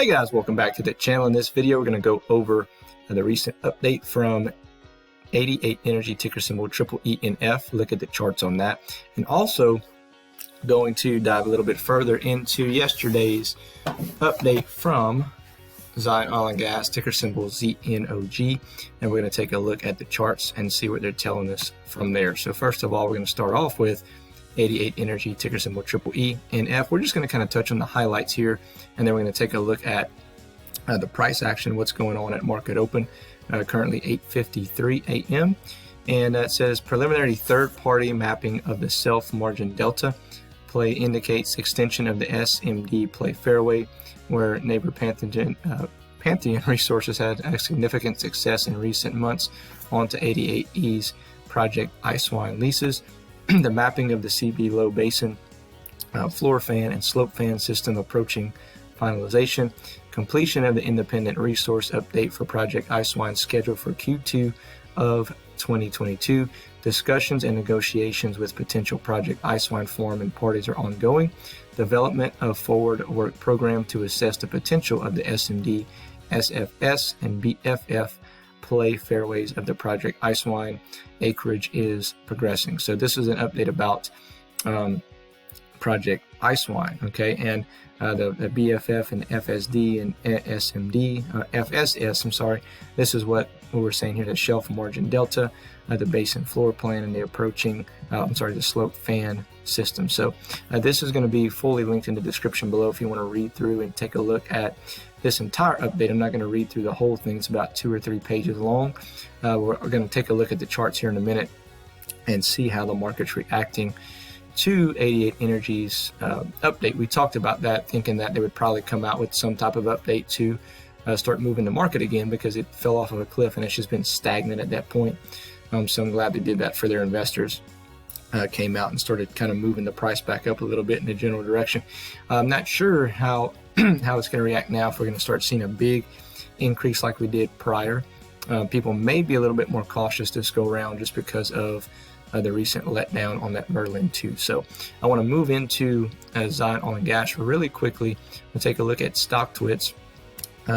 Hey guys, welcome back to the channel. In this video, we're going to go over the recent update from 88 Energy, ticker symbol EEENF. Look at the charts on that. And also going to dive a little bit further into yesterday's update from Zion Oil and Gas, ticker symbol ZNOG. And we're going to take a look at the charts and see what they're telling us from there. So first of all, we're going to start off with 88 Energy, ticker symbol EEENF. We're just going to kind of touch on the highlights here, and then we're going to take a look at the price action, what's going on at market open, currently 8:53 a.m. And it says preliminary third-party mapping of the self-margin delta play indicates extension of the SMD play fairway, where neighbor Pantheon Resources had a significant success in recent months onto 88E's Project Icewine leases. The mapping of the CB low basin floor fan and slope fan system approaching finalization. Completion of the independent resource update for Project Icewine scheduled for Q2 of 2022. Discussions and negotiations with potential Project Icewine foreman parties are ongoing. Development of forward work program to assess the potential of the SMD, SFS, and BFF play fairways of the Project Icewine acreage is progressing. So this is an update about Project Icewine, okay, and the BFF and FSD and SMD, FSS, I'm sorry, this is what we're saying here, the shelf margin delta, the basin floor plan, and the approaching, the slope fan system. So this is going to be fully linked in the description below if you want to read through and take a look at this entire update. I'm not going to read through the whole thing. It's about 2 or 3 pages long. We're going to take a look at the charts here in a minute and see how the market's reacting to 88 Energy's update. We talked about that, thinking that they would probably come out with some type of update to start moving the market again, because it fell off of a cliff and it's just been stagnant at that point. So I'm glad they did that for their investors. Came out and started kind of moving the price back up a little bit in the general direction. I'm not sure how how it's going to react now, if we're going to start seeing a big increase like we did prior. People may be a little bit more cautious this go around just because of the recent letdown on that Merlin 2. So I want to move into Zion Oil and Gas really quickly. We'll take a look at stock twits.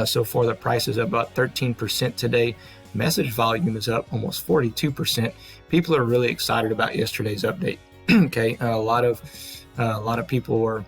So far the price is up about 13% today. Message volume is up almost 42%. People are really excited about yesterday's update. Okay, a lot of people are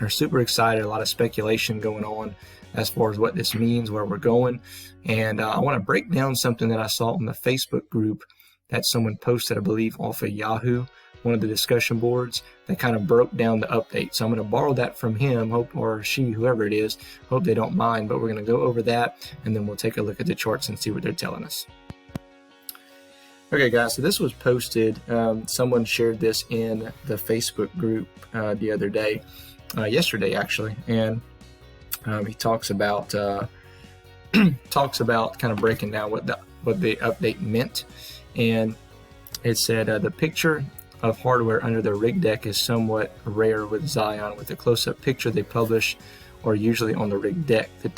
super excited. A lot of speculation going on as far as what this means, where we're going. And I want to break down something that I saw in the Facebook group that someone posted, I believe, off of Yahoo, one of the discussion boards, that kind of broke down the update. So I'm going to borrow that from him, hope, or she, whoever it is. Hope they don't mind, but we're going to go over that, and then we'll take a look at the charts and see what they're telling us. Okay, guys, so this was posted. Someone shared this in the Facebook group the other day, yesterday actually, and he talks about kind of breaking down what the update meant. And it said the picture of hardware under the rig deck is somewhat rare with Zion. With a close-up picture they publish or usually on the rig deck. The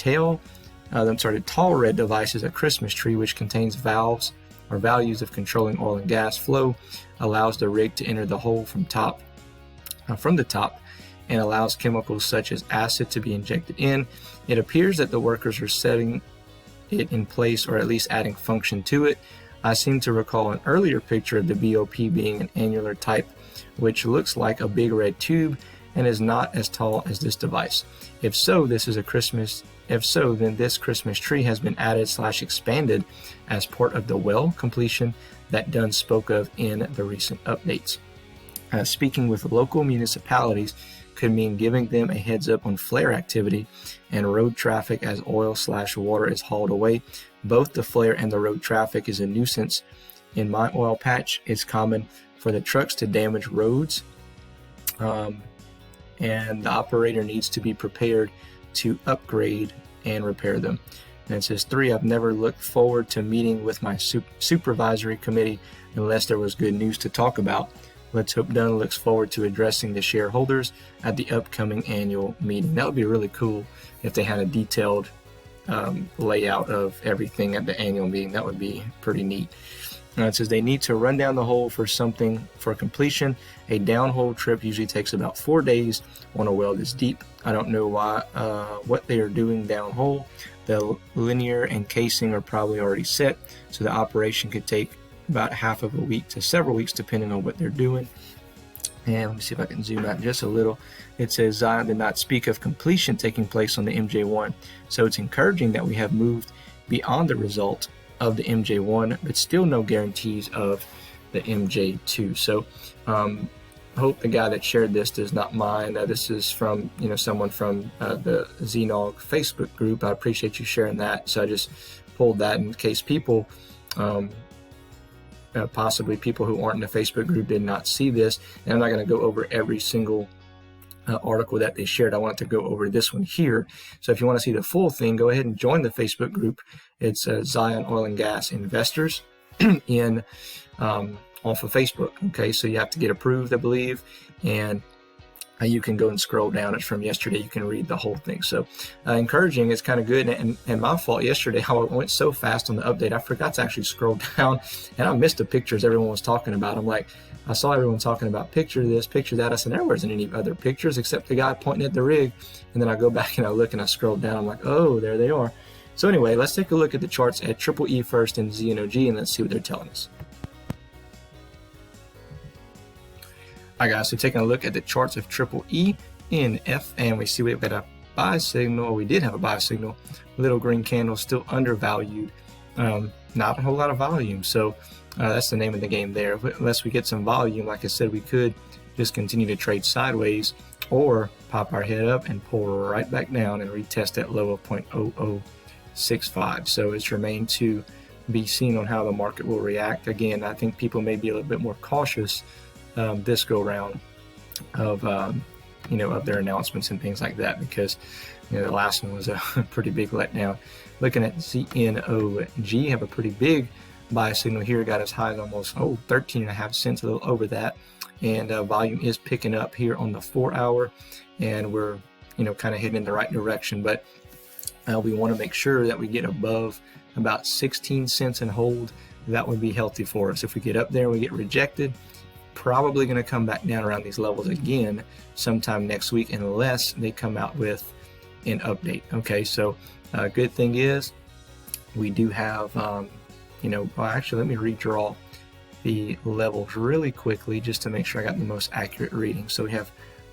tall red device is a Christmas tree which contains valves or values of controlling oil and gas flow, allows the rig to enter the hole from the top, and allows chemicals such as acid to be injected in. It appears that the workers are setting it in place, or at least adding function to it. I seem to recall an earlier picture of the BOP being an annular type, which looks like a big red tube and is not as tall as this device. If so, then this Christmas tree has been added/expanded as part of the well completion that Dunn spoke of in the recent updates. Speaking with local municipalities could mean giving them a heads up on flare activity and road traffic as oil/water is hauled away. Both the flare and the road traffic is a nuisance. In my oil patch, it's common for the trucks to damage roads, and the operator needs to be prepared to upgrade and repair them. And it says 3, I've never looked forward to meeting with my supervisory committee unless there was good news to talk about. Let's hope Dunn looks forward to addressing the shareholders at the upcoming annual meeting. That would be really cool if they had a detailed layout of everything at the annual meeting. That would be pretty neat. It says they need to run down the hole for something for completion. A downhole trip usually takes about 4 days on a well this deep. I don't know what they are doing downhole. The linear and casing are probably already set, so the operation could take about half of a week to several weeks depending on what they're doing. And let me see if I can zoom out just a little. It says Zion did not speak of completion taking place on the MJ1. So it's encouraging that we have moved beyond the result of the MJ1, but still no guarantees of the MJ2. So hope the guy that shared this does not mind. This is from someone from the ZNOG Facebook group. I appreciate you sharing that. So I just pulled that in case people possibly people who aren't in the Facebook group did not see this. And I'm not going to go over every single article that they shared. I want to go over this one here. So if you want to see the full thing, go ahead and join the Facebook group. It's Zion Oil and Gas Investors in off of Facebook. Okay, so you have to get approved, I believe, and you can go and scroll down. It's from yesterday. You can read the whole thing. So encouraging. It's kind of good. And my fault yesterday, I went so fast on the update, I forgot to actually scroll down, and I missed the pictures everyone was talking about. I'm like, I saw everyone talking about picture this, picture that. I said, there wasn't any other pictures except the guy pointing at the rig. And then I go back and I look and I scroll down. I'm like, oh, there they are. So anyway, let's take a look at the charts at EEE first and ZNOG, and let's see what they're telling us. All right, guys, so taking a look at the charts of EEENF, and we see we've got a buy signal, or we did have a buy signal, little green candle, still undervalued, not a whole lot of volume. So that's the name of the game there. Unless we get some volume, like I said, we could just continue to trade sideways or pop our head up and pull right back down and retest that low of 0.0065. So it's remained to be seen on how the market will react. Again, I think people may be a little bit more cautious this go round of of their announcements and things like that, because the last one was a pretty big letdown. Looking at ZNOG, have a pretty big buy signal here, got as high as almost 13.5 cents, a little over that, and volume is picking up here on the 4 hour, and we're kind of heading in the right direction. But we want to make sure that we get above about 16 cents and hold. That would be healthy for us. If we get up there and we get rejected, probably going to come back down around these levels again sometime next week, unless they come out with an update. Okay, so good thing is we do have well, actually, let me redraw the levels really quickly just to make sure I got the most accurate reading. So we have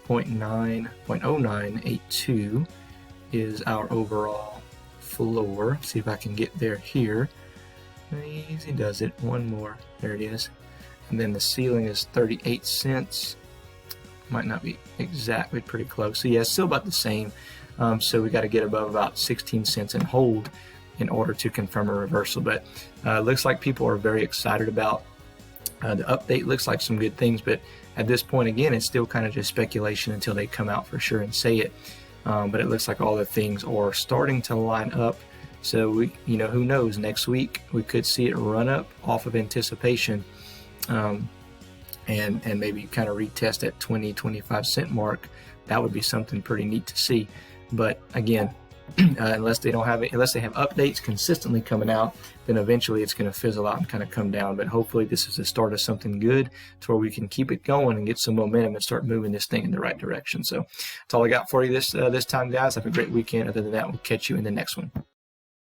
0.0982 is our overall floor. See if I can get there here. Easy does it. One more. There it is. And then the ceiling is 38 cents. Might not be exactly, pretty close. So yeah, it's still about the same. So we got to get above about 16 cents and hold in order to confirm a reversal. But looks like people are very excited about the update. Looks like some good things, but at this point, again, it's still kind of just speculation until they come out for sure and say it. But it looks like all the things are starting to line up. So we, who knows? Next week we could see it run up off of anticipation, and maybe kind of retest that 20-25 cent mark. That would be something pretty neat to see. But again, unless they have updates consistently coming out, then eventually it's going to fizzle out and kind of come down. But hopefully this is the start of something good to where we can keep it going and get some momentum and start moving this thing in the right direction. So that's all I got for you this time, guys. Have a great weekend. Other than that, we'll catch you in the next one.